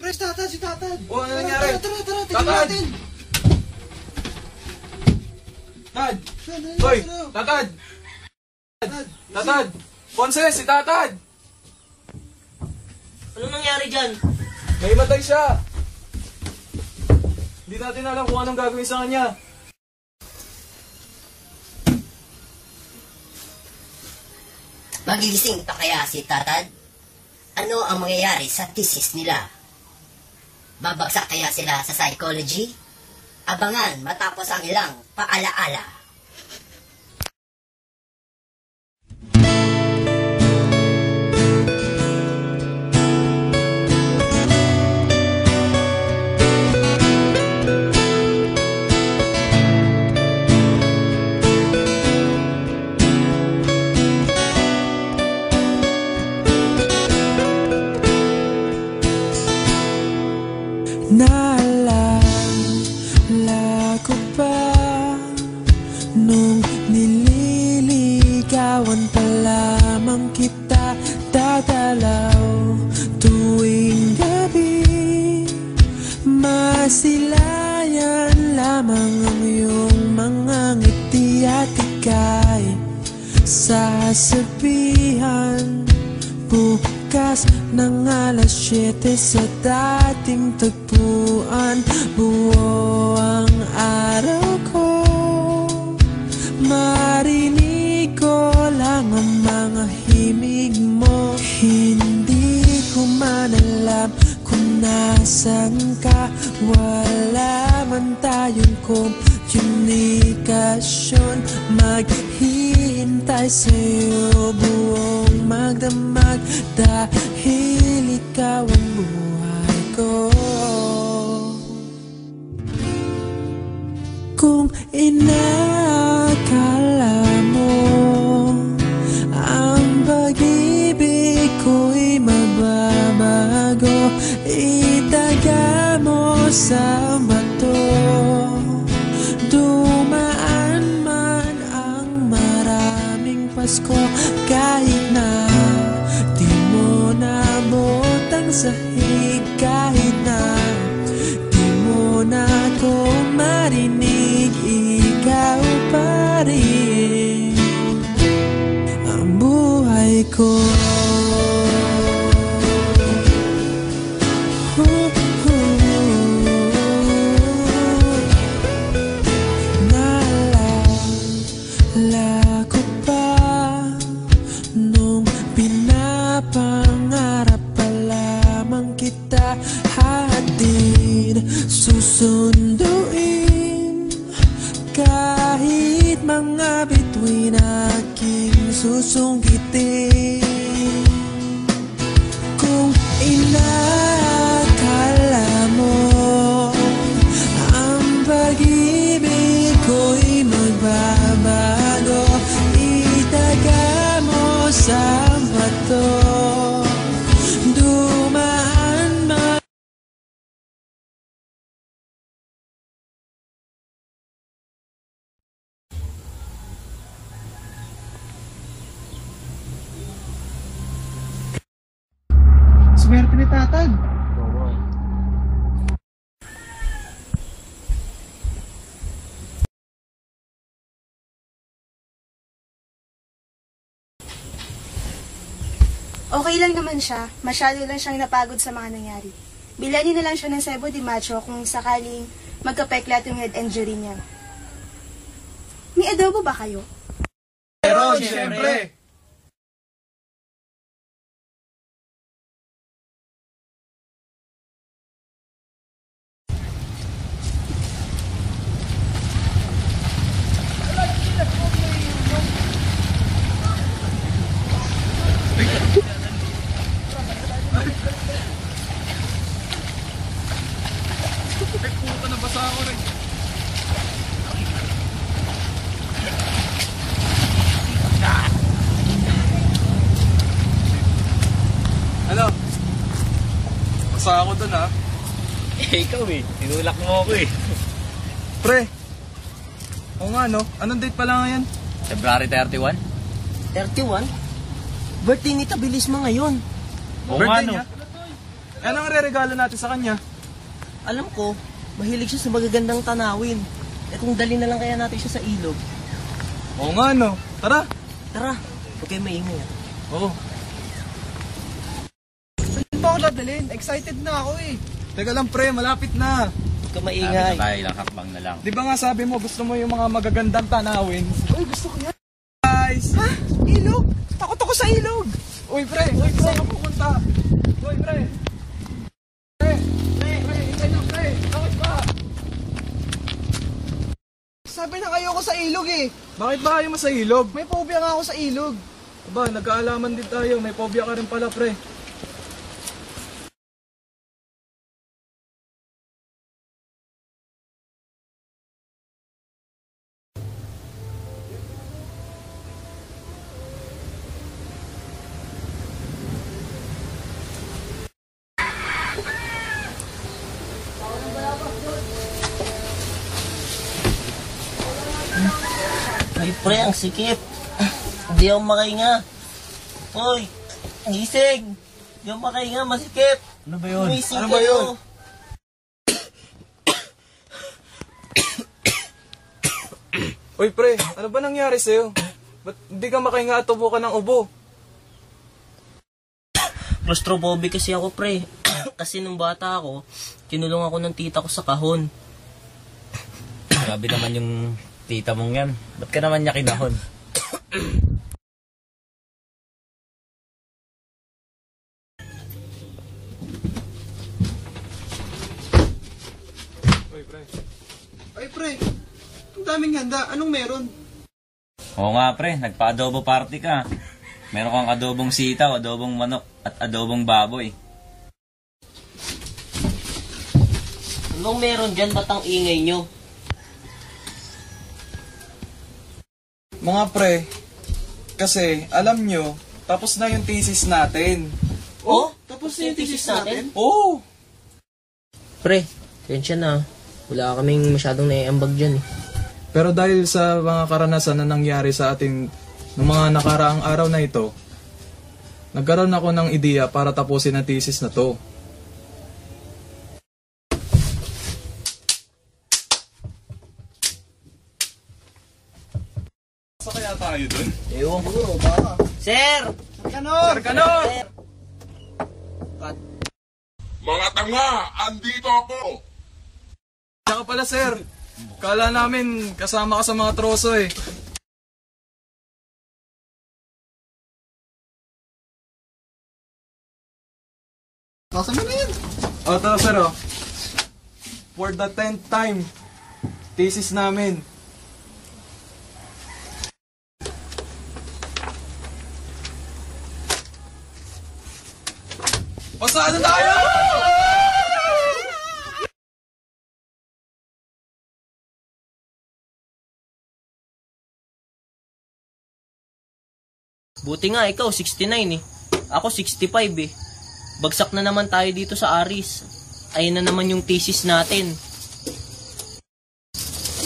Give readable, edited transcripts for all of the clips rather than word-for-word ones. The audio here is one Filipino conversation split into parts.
Pre, si Tatad. O, ano nangyari? Tara, tingnan natin. Tad! Hoy! Tatad! Tatad! Ponce, si Tatad! Anong nangyari dyan? Naimatay siya! Hindi natin alam kung anong gagawin sa kanya. Magigising pa kaya si Tatad? Ano ang mangyayari sa thesis nila? Babagsak kaya sila sa psychology? Abangan matapos ang ilang paalaala. Naalala ko pa nung nililigawan pa lamang kita, dadalaw tuwing gabi. Masilayan lamang ang iyong mga ngiti at ika'y sasabihan bukas ng alas 7 sa dating tagpuan. Buo ang araw ko, marinig ko lang ang mga himig mo. Hindi ko man alam kung nasan ka, wala man tayong komunikasyon. Maghihintay sa'yo buong magdamag dahil ikaw ang buhay ko. Kung inakala mo ang pag-ibig ko'y mababago, itaga mo sa bato. Dumaan man ang maraming Pasko, kahit na di mo nabot ang sahig, kahit na di mo na ako marinig, ikaw pa rin ang buhay ko. Naalala ko pa nung pinapangarap pa lamang kita, hatid susunduin kahit mga bituin aking susungkitin. Kung inakala mo ang pag-ibig ko'y magbabago, itaga mo sa bato. Dumaan man Swerte ni Tatad. Okay lang naman siya. Masyado lang siyang napagod sa mga nangyari. Bilhin na lang siya ng Cebu de Macho kung sakaling magkapeklat yung head injury niya. May adobo ba kayo? Pero, siyempre! Puta, nabasa ako rin. Ano? Basa ako dun, ha? Ikaw tinulak mo ako Pre, oo nga no, anong date pala ngayon? February 31? 31? Birthday ni Tabilisma ngayon. Oo nga Birthday no. niya? Ano ang re-regalo natin sa kanya? Alam ko, mahilig siya sa magagandang tanawin. Eh kung dali na lang kaya natin siya sa ilog. Oo nga, no? Tara! Tara, huwag kayo maingay ah. Oo. Saan pa ako dadalhin? Excited na ako eh. Teka lang, pre, malapit na. Huwag ka Sabi maingay. na tayo, ilang hakbang na lang. Di ba nga sabi mo, gusto mo yung mga magagandang tanawin? Uy, gusto ko yan. Guys! Ha? Ilog? Takot ako sa ilog. Uy, pre! Saan ka pupunta? Uy, pre! Hintay lang, pre! Bakit ba? Sabi na kayo ko sa ilog eh. Bakit ba ayaw mo sa ilog? May phobia nga ako sa ilog. Aba, nagkaalaman din tayo. May phobia ka rin pala, pre. Ay pre, ang sikip. Hindi ako makahinga. Hoy, gising. Hindi ako makahinga, masikip. Ano ba yun? Umising Ano ba kayo. yun? Uy, pre, ano ba nangyari sa'yo? Ba't hindi ka makahinga at tubo ka ng ubo? Claustrophobic kasi ako pre. Kasi nung bata ako, kinulong ako ng tita ko sa kahon. Grabe naman yung tita mong yan. Ba't ka naman niya kinahon? Uy, pre. Ay pre, ang daming handa. Anong meron? Oo nga pre, nagpa-adobo party ka. Meron kang adobong sitaw, adobong manok, at adobong baboy. Anong meron dyan? Ba't ang ingay nyo? Mga pre, kasi alam nyo, tapos na yung thesis natin. Oh? Tapos na yung thesis natin? Oo! Pre, tensya na. Wala kaming masyadong naiambag dyan eh. Pero dahil sa mga karanasan na nangyari sa atin ng mga nakaraang araw na ito, nagkaroon ako ng ideya para tapusin ang thesis na to. Saan kaya tayo dun? Ewan ko. Sir! Ganon! Ganon! Mga tanga, andito ako! Tsaka pala sir, kala namin kasama ka sa mga troso eh. Nasaan mo na yan? O, tara sir o. For the 10th time, thesis namin. Pasado tayo! Buti nga ikaw, 69 eh. Ako 65 eh. Bagsak na naman tayo dito sa Aris. Ayun na naman yung thesis natin.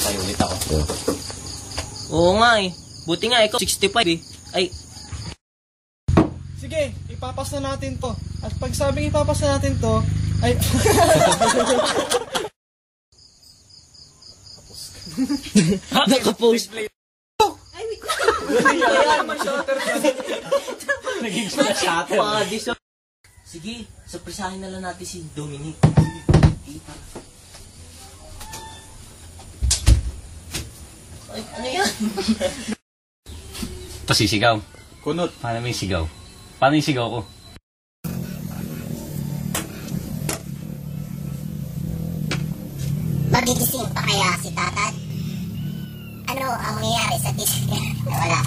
Tayo ulit ako. Oo nga eh. Buti nga ikaw 65 eh. Ay, Sige, ipapas na natin to. At pag sabing ipapas na natin to, ay... nakapost. Naging shatter. Sige, surprisahin na lang natin si Dominic. Ay, ano yan? Pasisigaw. Kunot. Paano may sigaw? Paano yung sigaw ko? Magigising pa kaya si Tatad? Ano ang mangyayari sa thesis niya? Wala.